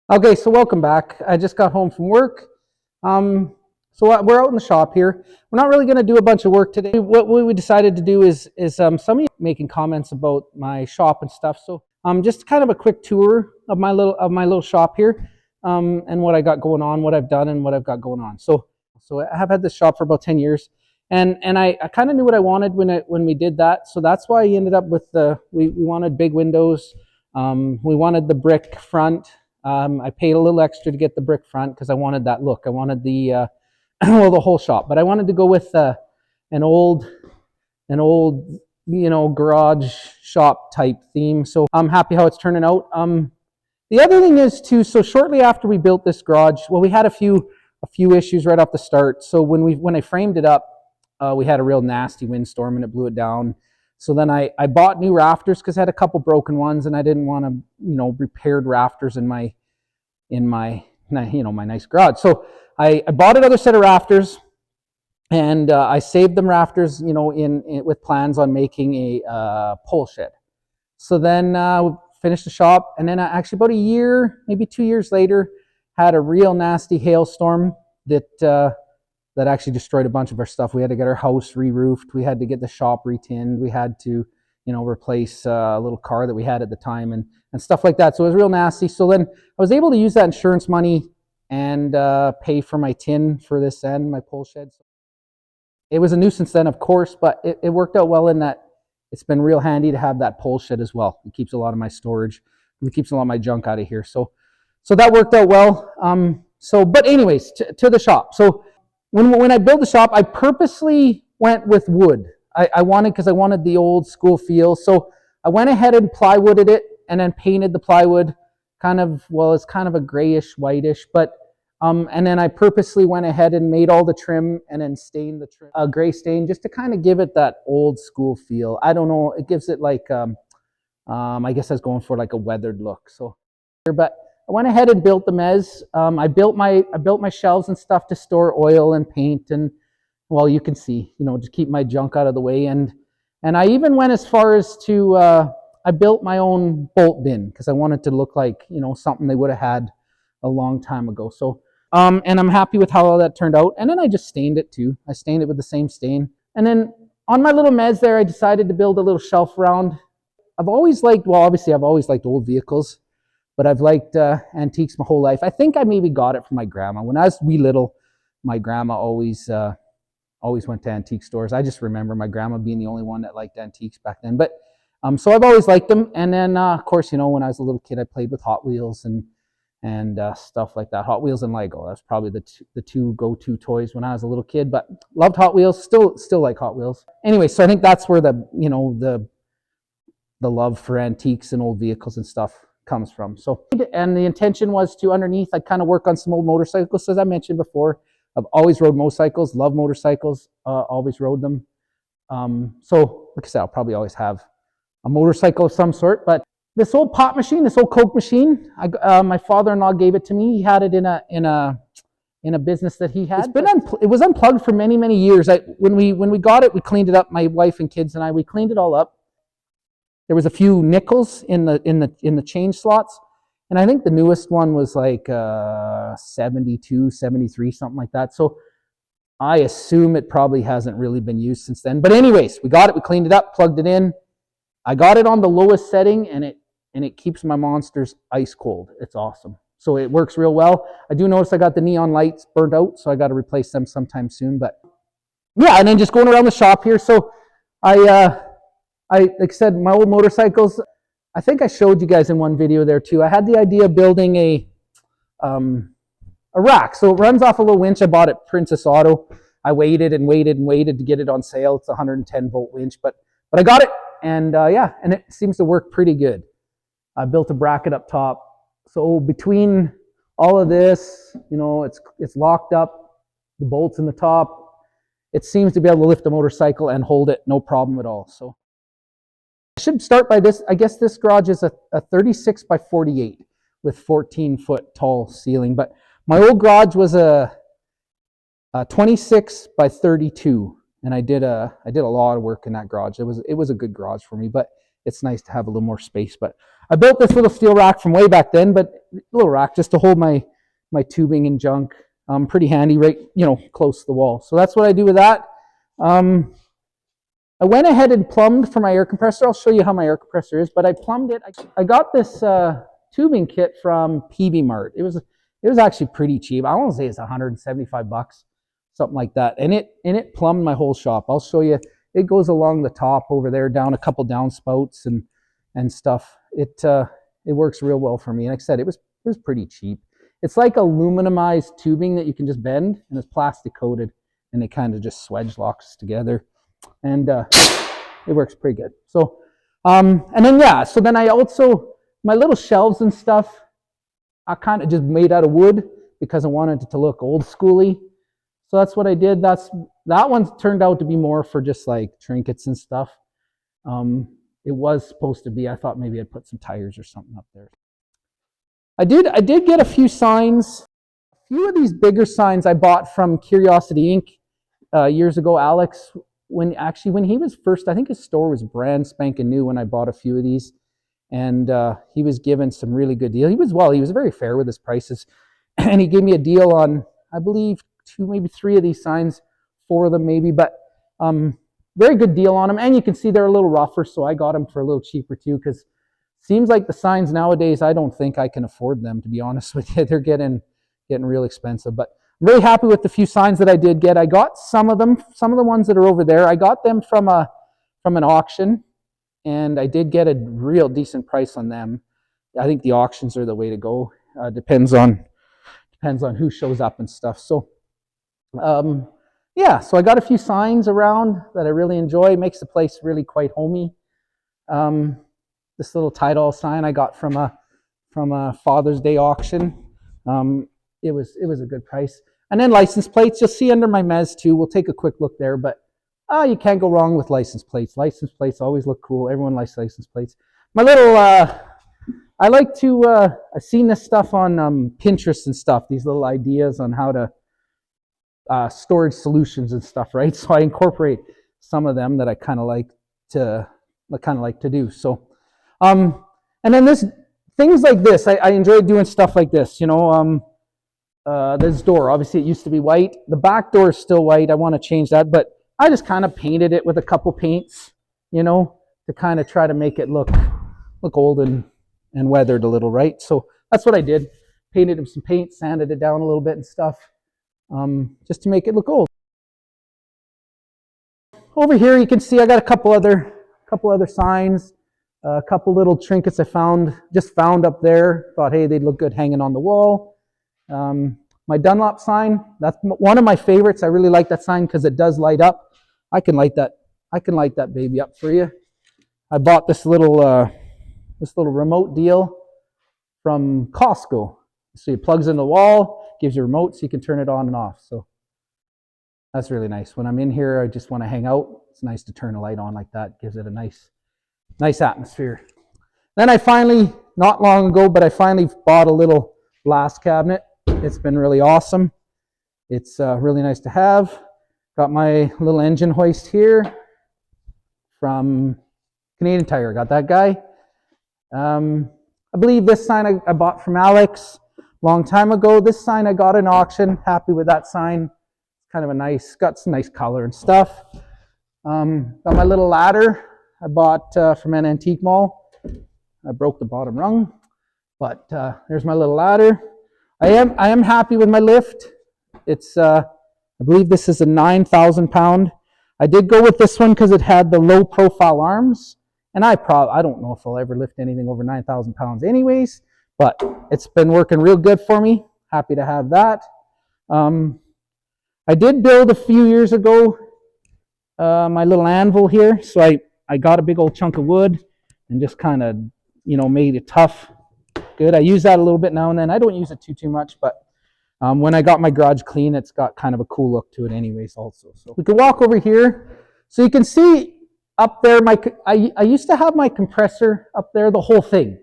Okay, so welcome back. I just got home from work. We're out in the shop here. We're not really going to do a bunch of work today. What we decided to do is some of you making comments about my shop and stuff. So just kind of a quick tour of my little shop here, and what I got going on, what I've done, and what I've got going on. So I have had this shop for about 10 years, and I kind of knew what I wanted when we did that. So that's why I ended up with we wanted big windows. We wanted the brick front. I paid a little extra to get the brick front because I wanted that look. I wanted the well, the whole shop, but I wanted to go with an old garage shop type theme. So I'm happy how it's turning out. The other thing is too. So shortly after we built this garage, well, we had a few issues right off the start. So when I framed it up, we had a real nasty windstorm and it blew it down. So then I bought new rafters because I had a couple broken ones and I didn't want to, repaired rafters in my nice garage. So I bought another set of rafters and I saved them rafters, in with plans on making a pole shed. So then finished the shop, and then actually about a year, maybe 2 years later, had a real nasty hailstorm that actually destroyed a bunch of our stuff. We had to get our house re-roofed. We had to get the shop re-tinned. We had to, replace a little car that we had at the time and stuff like that. So it was real nasty. So then I was able to use that insurance money and pay for my tin for this and my pole shed. It was a nuisance then, of course, but it worked out well in that it's been real handy to have that pole shed as well. It keeps a lot of my storage. It keeps a lot of my junk out of here. So that worked out well. But anyways, to the shop. So when I built the shop, I purposely went with wood. I wanted the old school feel. So I went ahead and plywooded it and then painted the plywood it's kind of a grayish, whitish, but and then I purposely went ahead and made all the trim and then stained the trim a gray stain just to kind of give it that old school feel. I don't know, it gives it like I guess I was going for like a weathered look. But I went ahead and built the mez. I built my shelves and stuff to store oil and paint, and well, you can see, just keep my junk out of the way. And I even went as far as to I built my own bolt bin because I wanted to look like something they would have had a long time ago. So and I'm happy with how all that turned out. And then I just stained it too. I stained it with the same stain. And then on my little mez there, I decided to build a little shelf around. I've always liked old vehicles, but I've liked antiques my whole life. I think I maybe got it from my grandma. When I was wee little, my grandma always went to antique stores. I just remember my grandma being the only one that liked antiques back then. But so I've always liked them. And then of course, when I was a little kid, I played with Hot Wheels and stuff like that. Hot Wheels and Lego. That's probably the two go-to toys when I was a little kid. But loved Hot Wheels. Still like Hot Wheels. Anyway, so I think that's where the love for antiques and old vehicles and stuff comes from. So, and the intention was to underneath, I'd kind of work on some old motorcycles. As I mentioned before, I've always rode motorcycles, love motorcycles, always rode them. So like I said, I'll probably always have a motorcycle of some sort. But this old pop machine, this old Coke machine, my father-in-law gave it to me. He had it in a business that he had. It was unplugged for many, many years. When we got it, we cleaned it up. My wife and kids and I, we cleaned it all up. There was a few nickels in the change slots. And I think the newest one was like 72, 73, something like that. So I assume it probably hasn't really been used since then. But anyways, we got it, we cleaned it up, plugged it in. I got it on the lowest setting, and it keeps my monsters ice cold. It's awesome. So it works real well. I do notice I got the neon lights burnt out, so I got to replace them sometime soon. But yeah, and then just going around the shop here. So like I said, my old motorcycles, I think I showed you guys in one video there too. I had the idea of building a rack. So it runs off a little winch I bought at Princess Auto. I waited to get it on sale. It's a 110 volt winch, but I got it, and and it seems to work pretty good. I built a bracket up top. So between all of this, it's locked up, the bolts in the top. It seems to be able to lift the motorcycle and hold it, no problem at all. So I should start by this. I guess this garage is a 36 by 48 with 14-foot tall ceiling. But my old garage was a 26 by 32, and I did a lot of work in that garage. It was a good garage for me, but it's nice to have a little more space. But I built this little steel rack from way back then, but a little rack just to hold my tubing and junk. Pretty handy, right, close to the wall. So that's what I do with that. I went ahead and plumbed for my air compressor. I'll show you how my air compressor is, but I plumbed it. I got this tubing kit from PB Mart. It was actually pretty cheap. I want to say it's $175, something like that. And it plumbed my whole shop. I'll show you. It goes along the top over there, down a couple downspouts and stuff. It works real well for me. And like I said, it was pretty cheap. It's like aluminumized tubing that you can just bend, and it's plastic coated, and it kind of just swedge locks together. And it works pretty good. So, and then, yeah, so then I also, my little shelves and stuff, I kind of just made out of wood because I wanted it to look old schooly. So that's what I did. That one turned out to be more for just like trinkets and stuff. It was supposed to be, I thought maybe I'd put some tires or something up there. I did get a few signs. A few of these bigger signs I bought from Curiosity Inc. Years ago. Alex, when he was first, I think his store was brand spanking new when I bought a few of these, and he was given some really good deal. He was very fair with his prices, and he gave me a deal on, I believe, 2, maybe 3 of these signs, 4 of them maybe, but very good deal on them. And you can see they're a little rougher, so I got them for a little cheaper too, because seems like the signs nowadays, I don't think I can afford them, to be honest with you. They're getting real expensive, but I'm really happy with the few signs that I did get. I got some of the ones that are over there. I got them from an auction, and I did get a real decent price on them. I think the auctions are the way to go. Depends on who shows up and stuff. So, yeah, so I got a few signs around that I really enjoy. It makes the place really quite homey. This little tie-doll sign I got from a Father's Day auction. It was a good price. And then license plates, you'll see under my mez too. We'll take a quick look there, but you can't go wrong with license plates. License plates always look cool. Everyone likes license plates. My little, I like to, I've seen this stuff on Pinterest and stuff, these little ideas on how to storage solutions and stuff, right? So I incorporate some of them that I kind of like to do. So, and then things like this, I enjoy doing stuff like this, this door, obviously it used to be white. The back door is still white. I want to change that, but I just kind of painted it with a couple paints, to kind of try to make it look old and weathered a little, right? So that's what I did. Painted it some paint, sanded it down a little bit and stuff, just to make it look old. Over here you can see I got a couple other signs, a couple little trinkets I found up there. Thought, hey, they'd look good hanging on the wall. My Dunlop sign, that's one of my favorites. I really like that sign because it does light up. I can light that baby up for you. I bought this little remote deal from Costco. So it plugs in the wall, gives you a remote so you can turn it on and off. So that's really nice. When I'm in here, I just want to hang out. It's nice to turn a light on like that. Gives it a nice atmosphere. Then I finally, not long ago, but I finally bought a little glass cabinet. It's been really awesome. It's really nice to have. Got my little engine hoist here from Canadian Tire. Got that guy. I believe this sign I bought from Alex a long time ago. This sign I got in auction. Happy with that sign. Kind of got some nice color and stuff. Got my little ladder I bought from an antique mall. I broke the bottom rung, but there's my little ladder. I am happy with my lift. It's I believe this is a 9,000 pound. I did go with this one because it had the low profile arms, and I don't know if I'll ever lift anything over 9,000 pounds anyways, but it's been working real good for me. Happy to have that. I did build a few years ago my little anvil here, so I got a big old chunk of wood and just kind of made it tough. Good. I use that a little bit now and then. I don't use it too much, but when I got my garage clean, it's got kind of a cool look to it anyways also. So we can walk over here. So you can see up there, I used to have my compressor up there, the whole thing,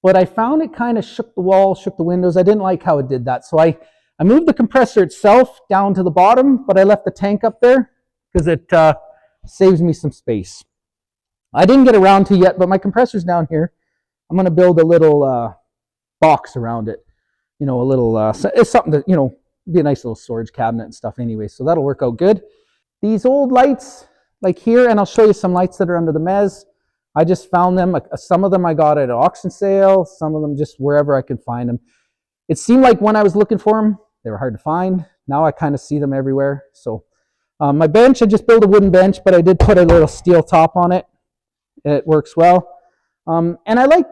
but I found it kind of shook the walls, shook the windows. I didn't like how it did that. So I moved the compressor itself down to the bottom, but I left the tank up there because it saves me some space. I didn't get around to yet, but my compressor's down here. I'm going to build a little box around it. A little, it's something to, be a nice little storage cabinet and stuff anyway. So that'll work out good. These old lights, like here, and I'll show you some lights that are under the mez. I just found them. Some of them I got at an auction sale. Some of them just wherever I could find them. It seemed like when I was looking for them, they were hard to find. Now I kind of see them everywhere. So my bench, I just built a wooden bench, but I did put a little steel top on it. It works well. And I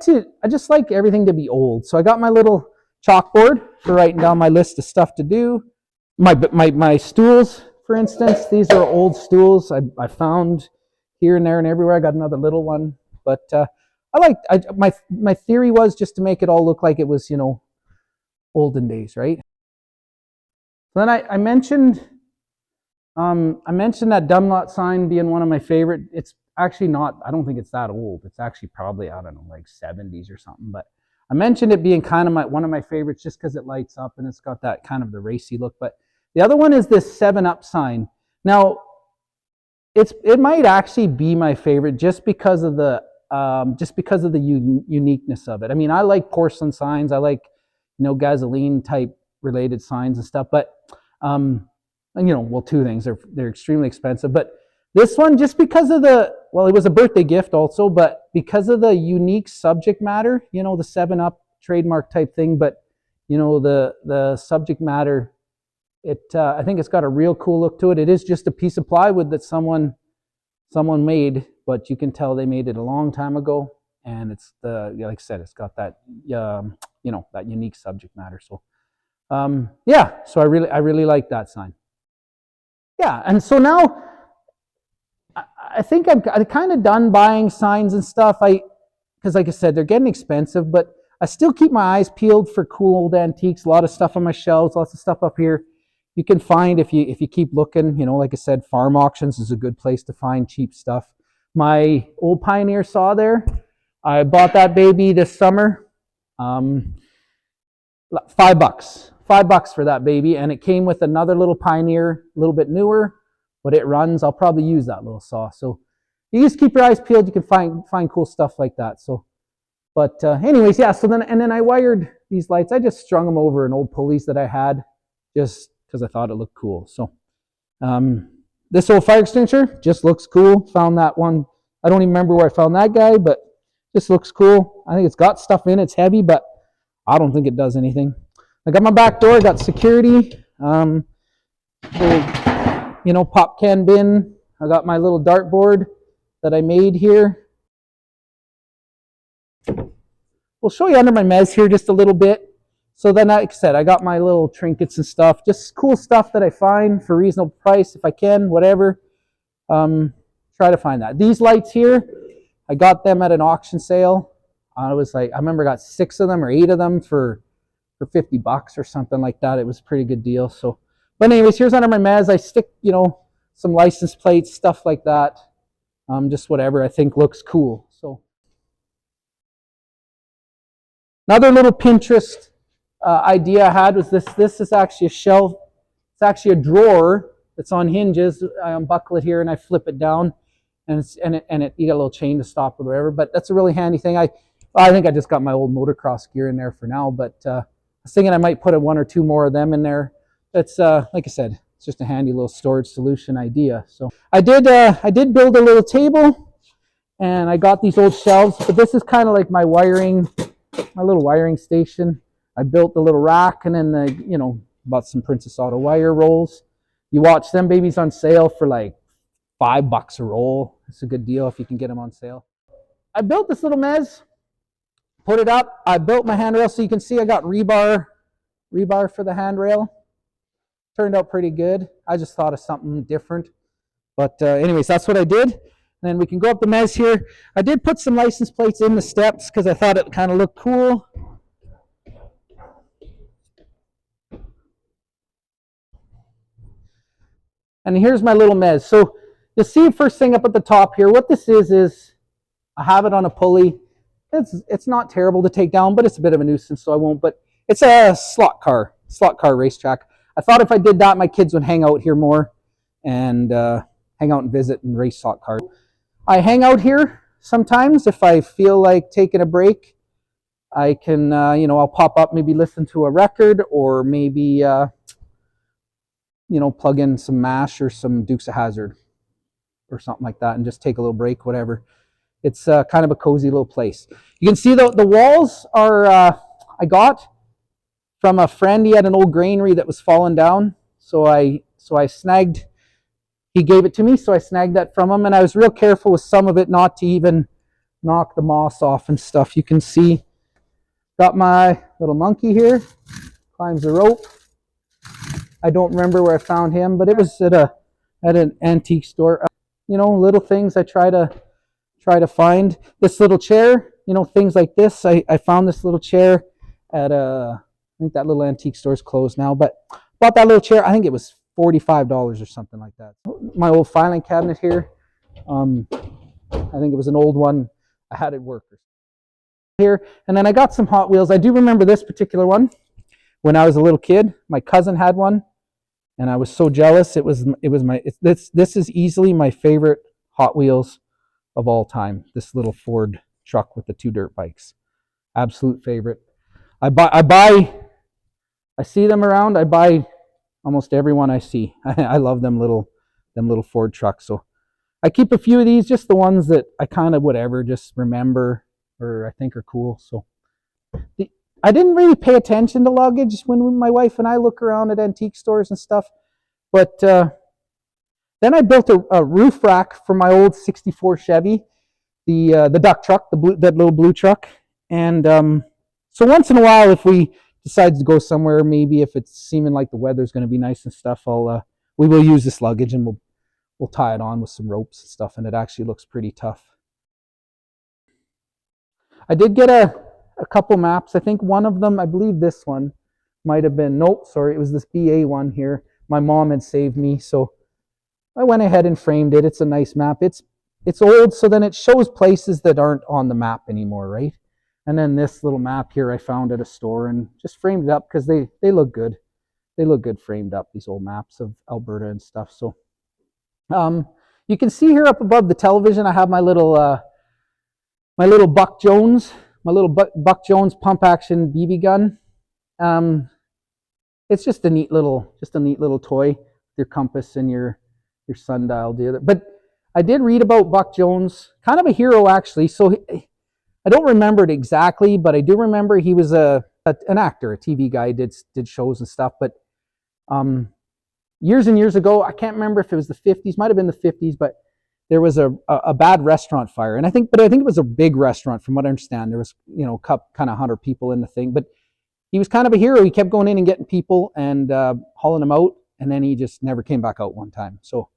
just like everything to be old. So I got my little chalkboard for writing down my list of stuff to do. My stools, for instance, these are old stools I found here and there and everywhere. I got another little one, but my theory was just to make it all look like it was, olden days, right? Then I mentioned that Dumlot sign being one of my favorite. It's actually not, I don't think it's that old. It's actually probably, I don't know, like 70s or something. But I mentioned it being kind of one of my favorites just because it lights up and it's got that kind of the racy look. But the other one is this 7-Up sign. Now, it might actually be my favorite just because of the uniqueness of it. I mean, I like porcelain signs. I like, gasoline type related signs and stuff. But well, two things. They're extremely expensive. But this one, just because of it was a birthday gift also, but because of the unique subject matter, the 7-Up trademark type thing, but the subject matter, I think it's got a real cool look to it. It is just a piece of plywood that someone made, but you can tell they made it a long time ago, and it's like I said, it's got that that unique subject matter. So so I really like that sign. Yeah, and so now I think I'm kind of done buying signs and stuff. Because like I said, they're getting expensive, but I still keep my eyes peeled for cool old antiques. A lot of stuff on my shelves, lots of stuff up here. You can find if you keep looking. Like I said, farm auctions is a good place to find cheap stuff. My old Pioneer saw there, I bought that baby this summer. $5 for that baby, and it came with another little Pioneer, a little bit newer, but it runs. I'll probably use that little saw. So you just keep your eyes peeled. You can find cool stuff like that. So, but anyways, yeah. So then I wired these lights. I just strung them over an old pulleys that I had, just because I thought it looked cool. So this old fire extinguisher just looks cool. Found that one. I don't even remember where I found that guy, but this looks cool. I think it's got stuff in it. It's heavy, but I don't think it does anything. I got my back door. I got security. Pop can bin. I got my little dartboard that I made here. We'll show you under my mez here just a little bit. So then, like I said, I got my little trinkets and stuff, just cool stuff that I find for reasonable price if I can, whatever. Try to find that. These lights here, I got them at an auction sale. I remember I got 6 of them or 8 of them for $50 or something like that. It was a pretty good deal. So, but anyways, here's under my mez. I stick, some license plates, stuff like that. Just whatever I think looks cool. So another little Pinterest idea I had was this. This is actually a shelf. It's actually a drawer that's on hinges. I unbuckle it here and I flip it down, and you got a little chain to stop or whatever. But that's a really handy thing. I think I just got my old motocross gear in there for now. But I was thinking I might put 1 or 2 more of them in there. That's like I said, it's just a handy little storage solution idea. So I did build a little table, and I got these old shelves. But this is kind of like my little wiring station. I built the little rack, and then bought some Princess Auto wire rolls. You watch them babies on sale for like $5 a roll. It's a good deal if you can get them on sale. I built this little mez, put it up. I built my handrail, so you can see I got rebar for the handrail. Turned out pretty good. I just thought of something different. But anyways, that's what I did. And then we can go up the mez here. I did put some license plates in the steps because I thought it kind of looked cool. And here's my little mez. So you'll see first thing up at the top here. What this is I have it on a pulley. It's not terrible to take down, but it's a bit of a nuisance, so I won't. But it's a slot car racetrack. I thought if I did that, my kids would hang out here more and hang out and visit and race slot cars. I hang out here sometimes if I feel like taking a break. I can, I'll pop up, maybe listen to a record, or maybe, plug in some MASH or some Dukes of Hazzard or something like that and just take a little break, whatever. It's kind of a cozy little place. You can see the walls are, I got from a friend. He had an old granary that was falling down. So I snagged, he gave it to me, so I snagged that from him. And I was real careful with some of it not to even knock the moss off and stuff. You can see, got my little monkey here, climbs the rope. I don't remember where I found him, but it was at an antique store. Little things I try to find. This little chair, things like this. I found this little chair at I think that little antique store is closed now, but bought that little chair. I think it was $45 or something like that. My old filing cabinet here. I think it was an old one. I had it work here. And then I got some Hot Wheels. I do remember this particular one when I was a little kid. My cousin had one, and I was so jealous. This is easily my favorite Hot Wheels of all time. This little Ford truck with the 2 dirt bikes. Absolute favorite. I see them around. I buy almost every one I see. I love them little Ford trucks. So I keep a few of these, just the ones that I kind of just remember or I think are cool. So I didn't really pay attention to luggage when my wife and I look around at antique stores and stuff. But then I built a roof rack for my old '64 Chevy, the duck truck, that little blue truck. And so once in a while, if we decide to go somewhere, maybe if it's seeming like the weather's going to be nice and stuff, we will use this luggage and we'll tie it on with some ropes and stuff, and it actually looks pretty tough. I did get a couple maps. I think one of them, I believe this one might have been, nope, sorry, it was this BA one here. My mom had saved me, so I went ahead and framed it. It's a nice map. It's old, so then it shows places that aren't on the map anymore, right? And then this little map here I found at a store and just framed it up because they look good. They look good framed up, these old maps of Alberta and stuff. So you can see here up above the television, I have my little Buck Jones, Buck Jones pump action BB gun. It's just a neat little toy with your compass and your sundial deal. But I did read about Buck Jones, kind of a hero actually. So I don't remember it exactly, but I do remember he was an actor, a TV guy, did shows and stuff. But years and years ago, I can't remember if it was the 50s, might have been the 50s, but there was a bad restaurant fire. And I think it was a big restaurant from what I understand. There was, kind of 100 people in the thing, but he was kind of a hero. He kept going in and getting people and hauling them out, and then he just never came back out one time. So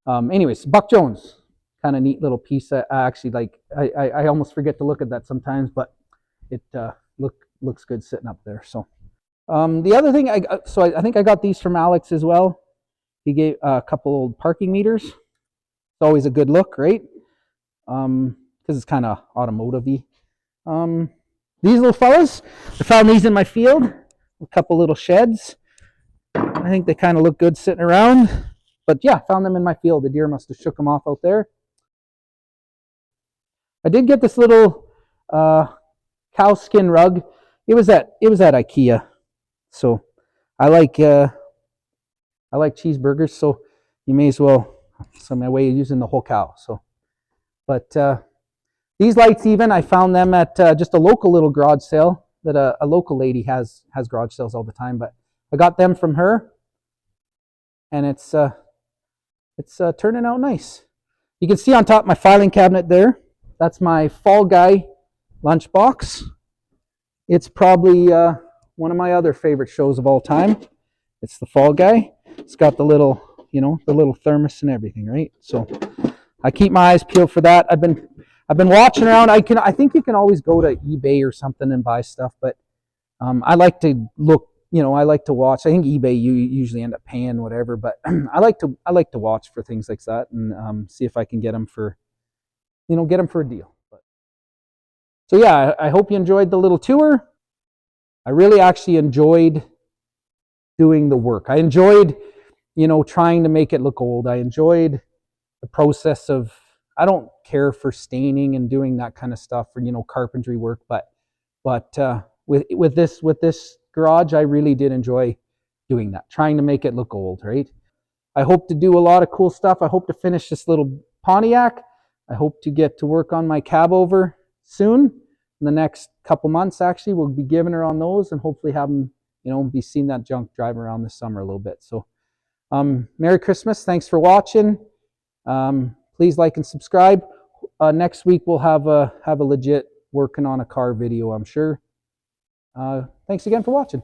anyways, Buck Jones, kind of neat little piece. I actually like, I almost forget to look at that sometimes, but it looks good sitting up there. So the other thing, I think I got these from Alex as well. He gave a couple old parking meters. It's always a good look, right? Because it's kind of automotive-y. These little fellas, I found these in my field. A couple little sheds. I think they kind of look good sitting around. But yeah, found them in my field. The deer must have shook them off out there. I did get this little cow skin rug. It was at IKEA. So I like cheeseburgers, so you may as well. So my way of using the whole cow. So, but these lights, even I found them at just a local little garage sale that a local lady has garage sales all the time. But I got them from her, and it's turning out nice. You can see on top my filing cabinet there. That's my Fall Guy lunchbox. It's probably one of my other favorite shows of all time. It's the Fall Guy. It's got the little thermos and everything, right? So I keep my eyes peeled for that. I've been watching around. I think you can always go to eBay or something and buy stuff, but I like to look. I like to watch. I think eBay you usually end up paying whatever, but I like to watch for things like that and see if I can get them for a deal. So yeah, I hope you enjoyed the little tour. I really actually enjoyed doing the work. I enjoyed trying to make it look old. I enjoyed the process of I don't care for staining and doing that kind of stuff for, you know, carpentry work, but with this garage, I really did enjoy doing that, trying to make it look old, right? I hope to do a lot of cool stuff. I hope to finish this little Pontiac. I hope to get to work on my cab over soon. In the next couple months, actually, we'll be giving her on those and hopefully have them, you know, be seeing that junk drive around this summer a little bit. So, Merry Christmas. Thanks for watching. Please like and subscribe. Next week we'll have a legit working on a car video, I'm sure. Thanks again for watching.